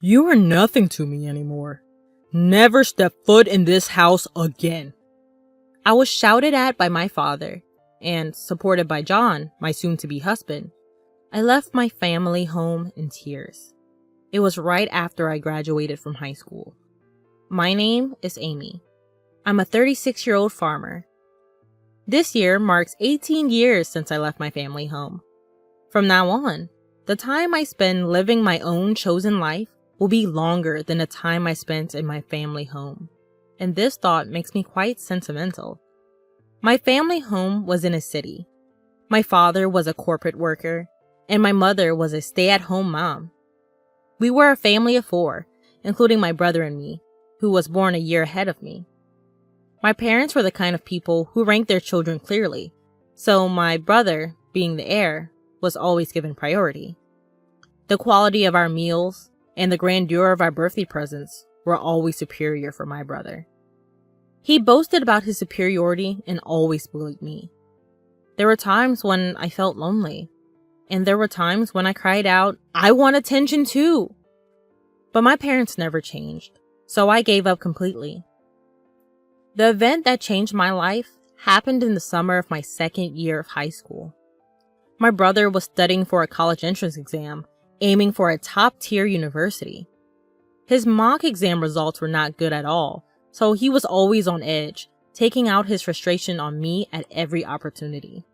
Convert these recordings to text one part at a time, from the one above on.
You are nothing to me anymore. Never step foot in this house again. I was shouted at by my father, and supported by John, my soon-to-be husband. I left my family home in tears. It was right after I graduated from high school. My name is Amy. I'm a 36-year-old farmer. This year marks 18 years since I left my family home. From now on, the time I spend living my own chosen life will be longer than the time I spent in my family home. And this thought makes me quite sentimental. My family home was in a city. My father was a corporate worker, and my mother was a stay-at-home mom. We were a family of 4, including my brother and me, who was born a year ahead of me. My parents were the kind of people who ranked their children clearly, so my brother, being the heir, was always given priority. The quality of our meals and the grandeur of our birthday presents were always superior for my brother. He boasted about his superiority and always bullied me. There were times when I felt lonely, and there were times when I cried out, "I want attention too!" But my parents never changed, so I gave up completely. The event that changed my life happened in the summer of my second year of high school. My brother was studying for a college entrance exam, aiming for a top-tier university. His mock exam results were not good at all, so he was always on edge, taking out his frustration on me at every opportunity.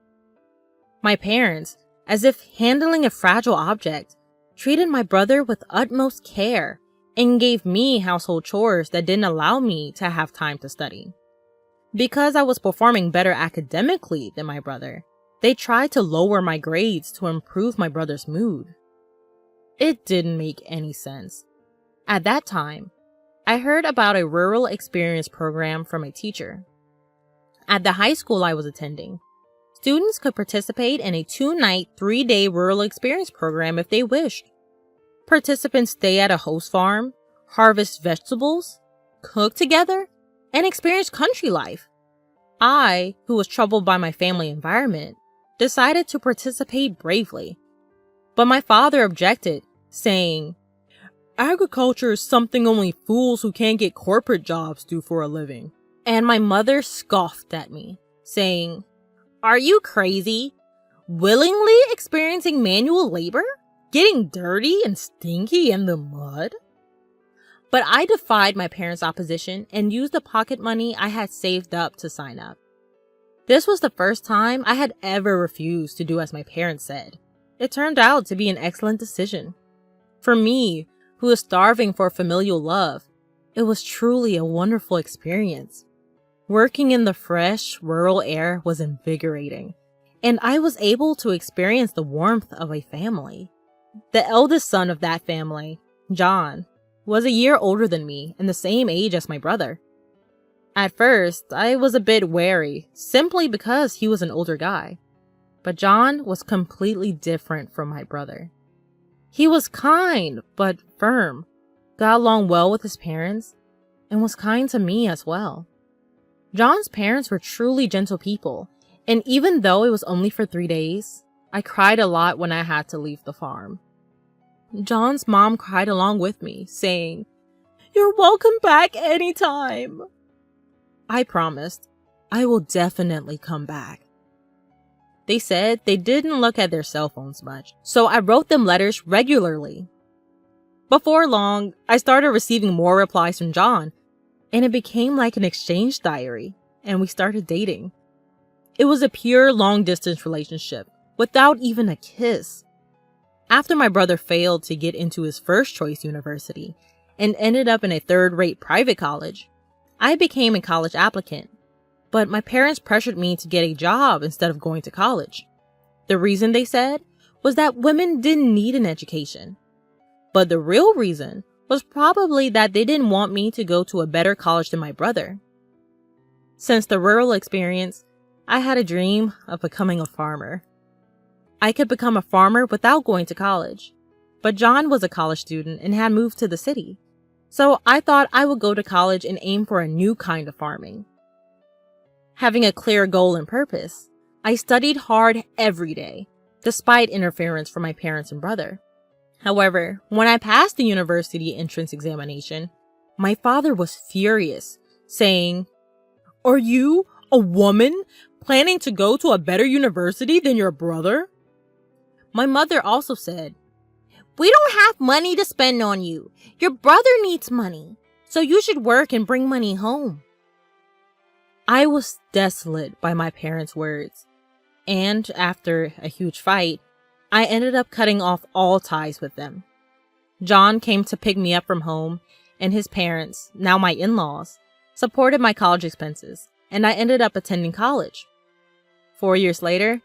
My parents, as if handling a fragile object, treated my brother with utmost care and gave me household chores that didn't allow me to have time to study. Because I was performing better academically than my brother, they tried to lower my grades to improve my brother's mood. It didn't make any sense. At that time, I heard about a rural experience program from a teacher. At the high school I was attending, students could participate in a 2-night, 3-day rural experience program if they wished. Participants stay at a host farm, harvest vegetables, cook together, and experience country life. I, who was troubled by my family environment, decided to participate bravely. But my father objected, saying, "Agriculture is something only fools who can't get corporate jobs do for a living." And my mother scoffed at me, saying, "Are you crazy? Willingly experiencing manual labor? Getting dirty and stinky in the mud?" But I defied my parents' opposition and used the pocket money I had saved up to sign up. This was the first time I had ever refused to do as my parents said. It turned out to be an excellent decision. For me, who was starving for familial love, it was truly a wonderful experience. Working in the fresh, rural air was invigorating, and I was able to experience the warmth of a family. The eldest son of that family, John, was a year older than me and the same age as my brother. At first, I was a bit wary, simply because he was an older guy. But John was completely different from my brother. He was kind, but firm, got along well with his parents, and was kind to me as well. John's parents were truly gentle people, and even though it was only for 3 days, I cried a lot when I had to leave the farm. John's mom cried along with me, saying, "You're welcome back anytime." I promised, I will definitely come back. They said they didn't look at their cell phones much, so I wrote them letters regularly. Before long, I started receiving more replies from John, and it became like an exchange diary, and we started dating. It was a pure long-distance relationship, without even a kiss. After my brother failed to get into his first-choice university, and ended up in a third-rate private college, I became a college applicant. But my parents pressured me to get a job instead of going to college. The reason, they said, was that women didn't need an education. But the real reason was probably that they didn't want me to go to a better college than my brother. Since the rural experience, I had a dream of becoming a farmer. I could become a farmer without going to college. But John was a college student and had moved to the city. So I thought I would go to college and aim for a new kind of farming. Having a clear goal and purpose, I studied hard every day, despite interference from my parents and brother. However, when I passed the university entrance examination, my father was furious, saying, "Are you, a woman, planning to go to a better university than your brother?" My mother also said, "We don't have money to spend on you. Your brother needs money, so you should work and bring money home." I was desolate by my parents' words, and after a huge fight, I ended up cutting off all ties with them. John came to pick me up from home, and his parents, now my in-laws, supported my college expenses, and I ended up attending college. 4 years later,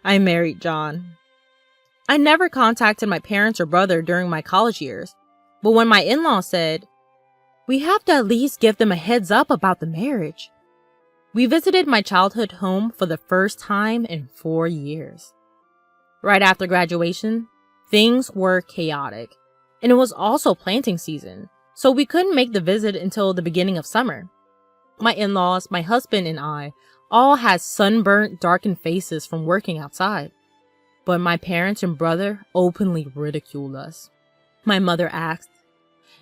I married John. I never contacted my parents or brother during my college years, but when my in-laws said, "We have to at least give them a heads up about the marriage," we visited my childhood home for the first time in 4 years. Right after graduation, things were chaotic, and it was also planting season, so we couldn't make the visit until the beginning of summer. My in-laws, my husband, and I all had sunburnt, darkened faces from working outside, but my parents and brother openly ridiculed us. My mother asked,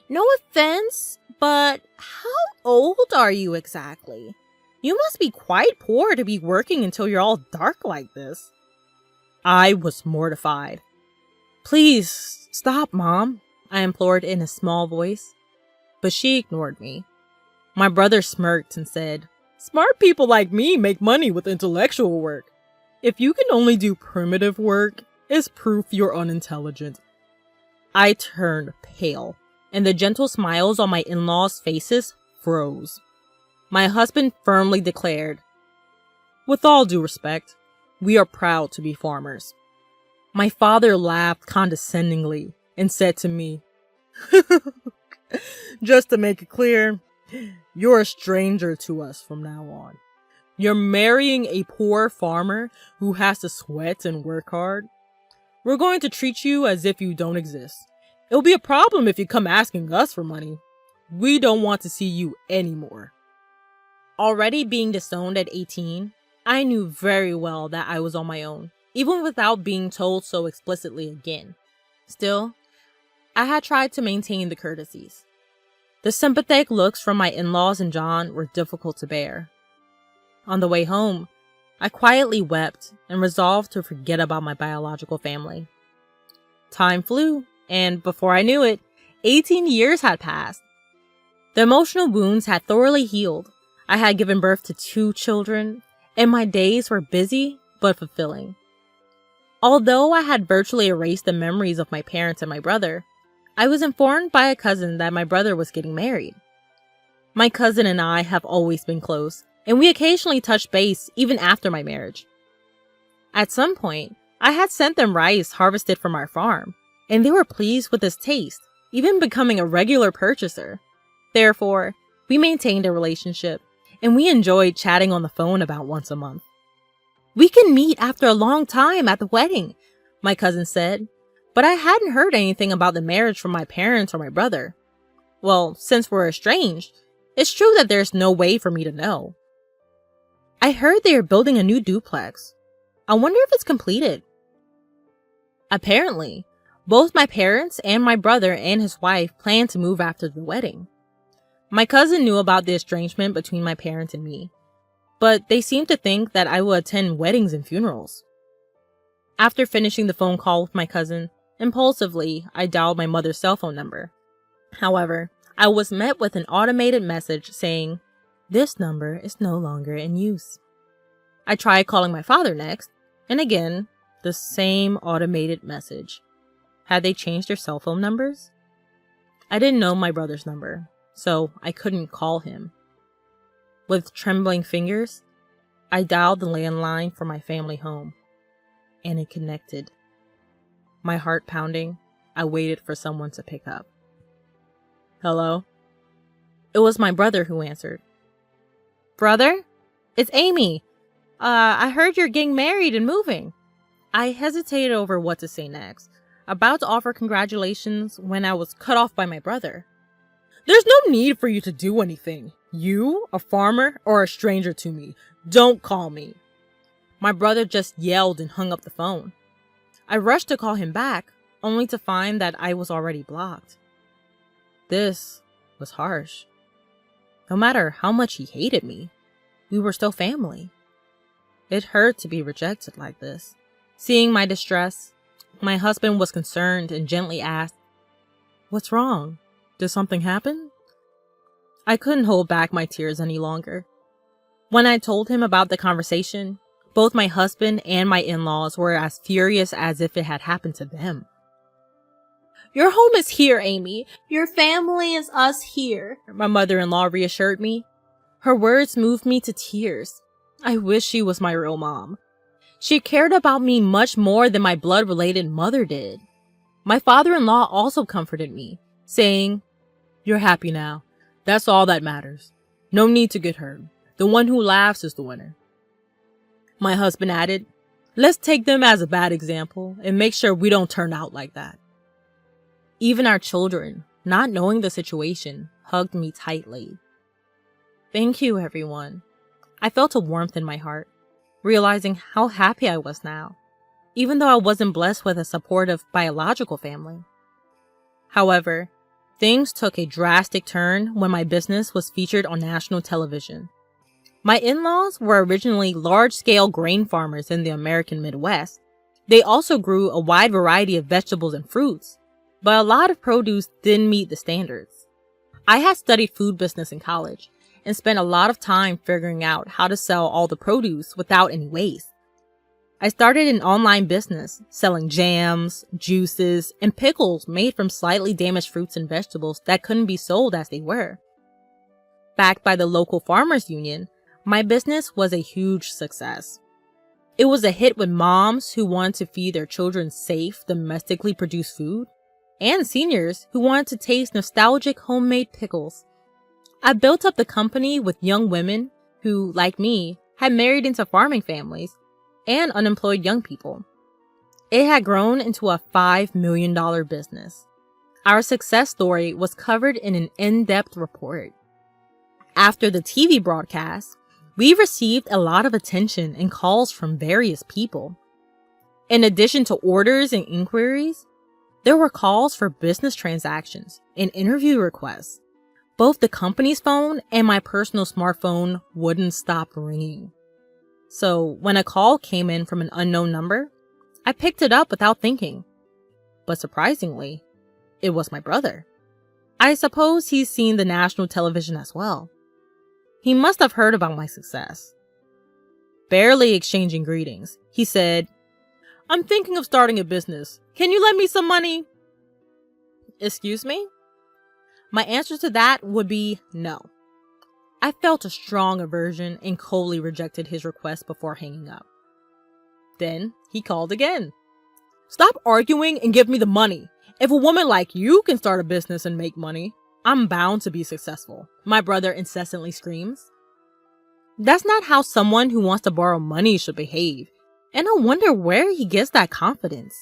"No offense, but how old are you exactly? You must be quite poor to be working until you're all dark like this." I was mortified. "Please, stop, Mom," I implored in a small voice. But she ignored me. My brother smirked and said, "Smart people like me make money with intellectual work. If you can only do primitive work, it's proof you're unintelligent." I turned pale, and the gentle smiles on my in-laws' faces froze. My husband firmly declared, "With all due respect, we are proud to be farmers." My father laughed condescendingly and said to me, "Just to make it clear, you're a stranger to us from now on. You're marrying a poor farmer who has to sweat and work hard. We're going to treat you as if you don't exist. It'll be a problem if you come asking us for money. We don't want to see you anymore." Already being disowned at 18, I knew very well that I was on my own, even without being told so explicitly again. Still, I had tried to maintain the courtesies. The sympathetic looks from my in-laws and John were difficult to bear. On the way home, I quietly wept and resolved to forget about my biological family. Time flew, and before I knew it, 18 years had passed. The emotional wounds had thoroughly healed. I had given birth to 2 children, and my days were busy but fulfilling. Although I had virtually erased the memories of my parents and my brother, I was informed by a cousin that my brother was getting married. My cousin and I have always been close, and we occasionally touched base even after my marriage. At some point, I had sent them rice harvested from our farm, and they were pleased with its taste, even becoming a regular purchaser. Therefore, we maintained a relationship, and we enjoyed chatting on the phone about once a month. "We can meet after a long time at the wedding," my cousin said, but I hadn't heard anything about the marriage from my parents or my brother. Well, since we're estranged, it's true that there's no way for me to know. "I heard they are building a new duplex. I wonder if it's completed." Apparently, both my parents and my brother and his wife planned to move after the wedding. My cousin knew about the estrangement between my parents and me, but they seemed to think that I would attend weddings and funerals. After finishing the phone call with my cousin, impulsively, I dialed my mother's cell phone number. However, I was met with an automated message saying, "This number is no longer in use." I tried calling my father next, and again, the same automated message. Had they changed their cell phone numbers? I didn't know my brother's number, so I couldn't call him. With trembling fingers, I dialed the landline for my family home, and it connected. My heart pounding, I waited for someone to pick up. "Hello?" It was my brother who answered. "Brother? It's Amy. I heard you're getting married and moving." I hesitated over what to say next, about to offer congratulations when I was cut off by my brother. "There's no need for you to do anything. You, a farmer, are a stranger to me. Don't call me." My brother just yelled and hung up the phone. I rushed to call him back, only to find that I was already blocked. This was harsh. No matter how much he hated me, we were still family. It hurt to be rejected like this. Seeing my distress, my husband was concerned and gently asked, "What's wrong? Did something happen?" I couldn't hold back my tears any longer. When I told him about the conversation, both my husband and my in-laws were as furious as if it had happened to them. "Your home is here, Amy. Your family is us here," my mother-in-law reassured me. Her words moved me to tears. I wish she was my real mom. She cared about me much more than my blood-related mother did. My father-in-law also comforted me, saying, "You're happy now. That's all that matters. No need to get hurt. The one who laughs is the winner." My husband added, "Let's take them as a bad example and make sure we don't turn out like that." Even our children, not knowing the situation, hugged me tightly. Thank you, everyone. I felt a warmth in my heart, realizing how happy I was now, even though I wasn't blessed with a supportive biological family. However, things took a drastic turn when my business was featured on national television. My in-laws were originally large-scale grain farmers in the American Midwest. They also grew a wide variety of vegetables and fruits, but a lot of produce didn't meet the standards. I had studied food business in college and spent a lot of time figuring out how to sell all the produce without any waste. I started an online business selling jams, juices, and pickles made from slightly damaged fruits and vegetables that couldn't be sold as they were. Backed by the local farmers union, my business was a huge success. It was a hit with moms who wanted to feed their children safe, domestically produced food, and seniors who wanted to taste nostalgic homemade pickles. I built up the company with young women who, like me, had married into farming families and unemployed young people. It had grown into a $5 million business. Our success story was covered in an in-depth report. After the TV broadcast, we received a lot of attention and calls from various people. In addition to orders and inquiries, there were calls for business transactions and interview requests. Both the company's phone and my personal smartphone wouldn't stop ringing. So when a call came in from an unknown number, I picked it up without thinking. But surprisingly, it was my brother. I suppose he's seen the national television as well. He must have heard about my success. Barely exchanging greetings, he said, "I'm thinking of starting a business. Can you lend me some money?" Excuse me? My answer to that would be no. I felt a strong aversion and coldly rejected his request before hanging up. Then he called again. "Stop arguing and give me the money. If a woman like you can start a business and make money, I'm bound to be successful," my brother incessantly screams. That's not how someone who wants to borrow money should behave, and I wonder where he gets that confidence.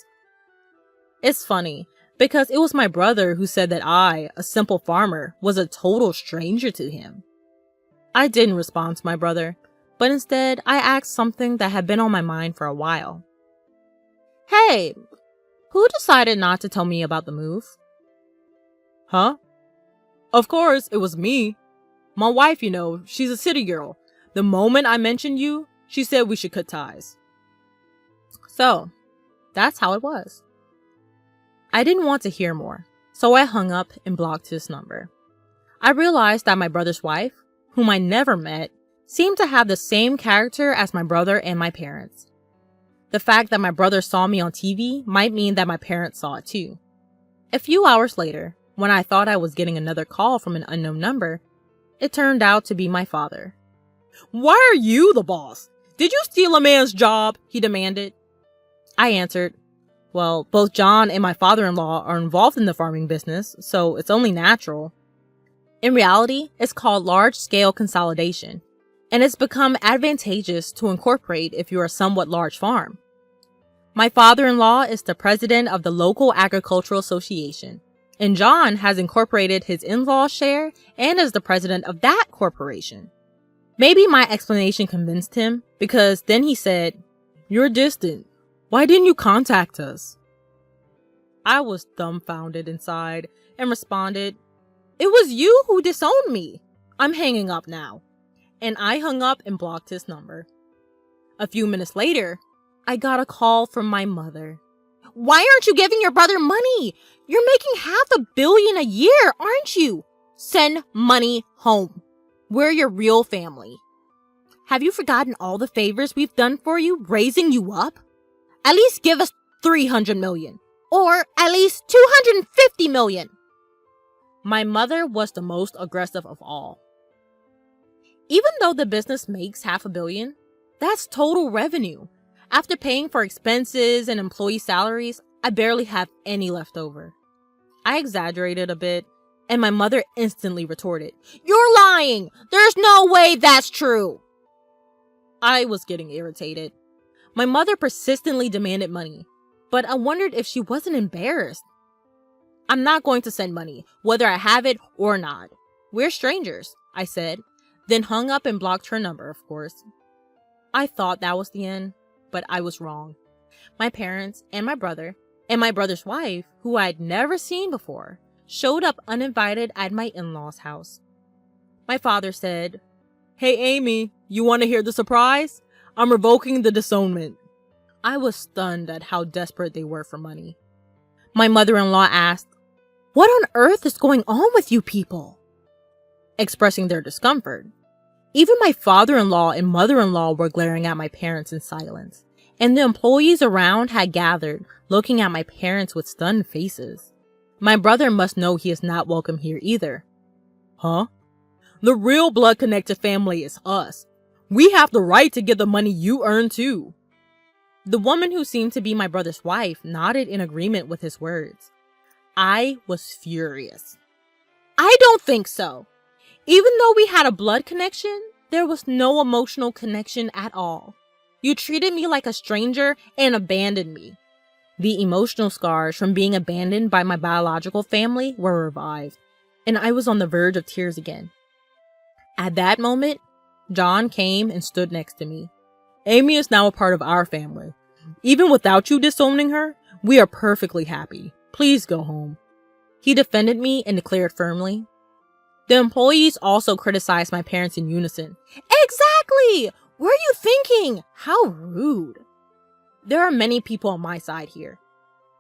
It's funny, because it was my brother who said that I, a simple farmer, was a total stranger to him. I didn't respond to my brother, but instead I asked something that had been on my mind for a while. "Hey, who decided not to tell me about the move?" "Huh? Of course, it was me. My wife, she's a city girl. The moment I mentioned you, she said we should cut ties." So, that's how it was. I didn't want to hear more, so I hung up and blocked his number. I realized that my brother's wife, whom I never met, seemed to have the same character as my brother and my parents. The fact that my brother saw me on TV might mean that my parents saw it too. A few hours later, when I thought I was getting another call from an unknown number, it turned out to be my father. "Why are you the boss? Did you steal a man's job?" he demanded. I answered, "Well, both John and my father-in-law are involved in the farming business, so it's only natural." In reality, it's called large-scale consolidation, and it's become advantageous to incorporate if you're a somewhat large farm. My father-in-law is the president of the local agricultural association, and John has incorporated his in-law's share and is the president of that corporation. Maybe my explanation convinced him, because then he said, "You're distant. Why didn't you contact us?" I was dumbfounded inside and responded, "It was you who disowned me. I'm hanging up now." And I hung up and blocked his number. A few minutes later, I got a call from my mother. "Why aren't you giving your brother money? You're making $500 million a year, aren't you? Send money home. We're your real family. Have you forgotten all the favors we've done for you, raising you up? At least give us $300 million. Or at least $250 million. My mother was the most aggressive of all. Even though the business makes $500 million, that's total revenue. After paying for expenses and employee salaries, I barely have any left over. I exaggerated a bit, and my mother instantly retorted, "You're lying! There's no way that's true!" I was getting irritated. My mother persistently demanded money, but I wondered if she wasn't embarrassed. "I'm not going to send money, whether I have it or not. We're strangers," I said, then hung up and blocked her number, of course. I thought that was the end, but I was wrong. My parents and my brother's wife, who I'd never seen before, showed up uninvited at my in-laws' house. My father said, "Hey Amy, you want to hear the surprise? I'm revoking the disownment." I was stunned at how desperate they were for money. My mother-in-law asked, "What on earth is going on with you people?" Expressing their discomfort. Even my father-in-law and mother-in-law were glaring at my parents in silence, and the employees around had gathered, looking at my parents with stunned faces. My brother must know he is not welcome here either. "Huh? The real blood-connected family is us. We have the right to get the money you earn too." The woman who seemed to be my brother's wife nodded in agreement with his words. I was furious. "I don't think so. Even though we had a blood connection, there was no emotional connection at all. You treated me like a stranger and abandoned me." The emotional scars from being abandoned by my biological family were revived, and I was on the verge of tears again. At that moment, John came and stood next to me. "Amy is now a part of our family. Even without you disowning her, we are perfectly happy. Please go home." He defended me and declared firmly. The employees also criticized my parents in unison. "Exactly! What are you thinking? How rude." There are many people on my side here.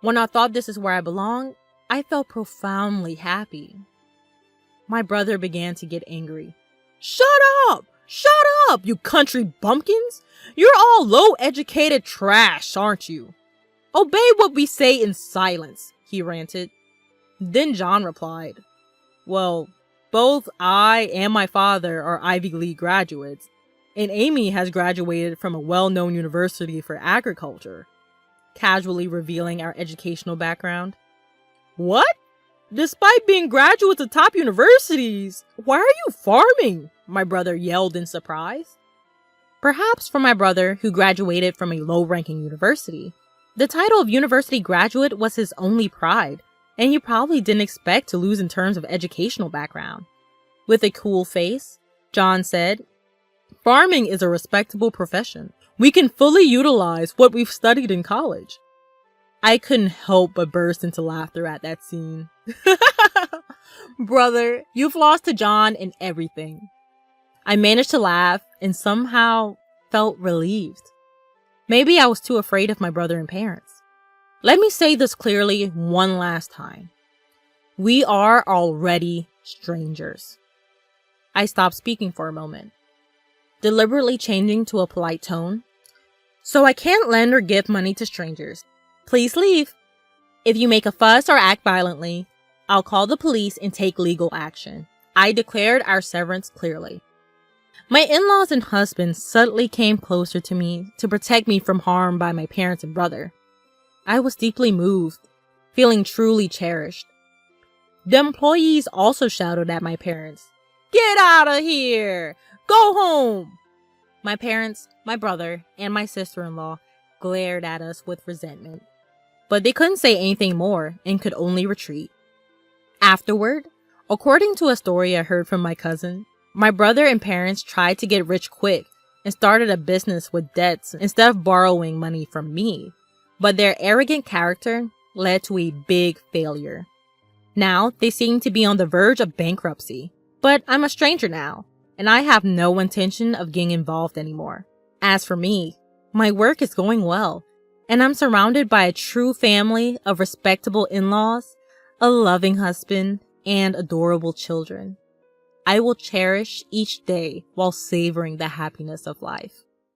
When I thought this is where I belong, I felt profoundly happy. My brother began to get angry. "Shut up! Shut up, you country bumpkins! You're all low-educated trash, aren't you? Obey what we say in silence," he ranted. Then John replied, "Well, both I and my father are Ivy League graduates, and Amy has graduated from a well-known university for agriculture," casually revealing our educational background. "What? Despite being graduates of top universities, why are you farming?" my brother yelled in surprise. Perhaps for my brother, who graduated from a low-ranking university, the title of university graduate was his only pride, and he probably didn't expect to lose in terms of educational background. With a cool face, John said, "Farming is a respectable profession. We can fully utilize what we've studied in college." I couldn't help but burst into laughter at that scene. Brother, you've lost to John in everything. I managed to laugh and somehow felt relieved. Maybe I was too afraid of my brother and parents. Let me say this clearly one last time. We are already strangers. I stopped speaking for a moment, deliberately changing to a polite tone. "So I can't lend or give money to strangers. Please leave. If you make a fuss or act violently, I'll call the police and take legal action." I declared our severance clearly. My in-laws and husband subtly came closer to me to protect me from harm by my parents and brother. I was deeply moved, feeling truly cherished. The employees also shouted at my parents, "Get out of here! Go home!" My parents, my brother, and my sister-in-law glared at us with resentment, but they couldn't say anything more and could only retreat. Afterward, according to a story I heard from my cousin, my brother and parents tried to get rich quick and started a business with debts instead of borrowing money from me, but their arrogant character led to a big failure. Now, they seem to be on the verge of bankruptcy. But I'm a stranger now, and I have no intention of getting involved anymore. As for me, my work is going well, and I'm surrounded by a true family of respectable in-laws, a loving husband, and adorable children. I will cherish each day while savoring the happiness of life.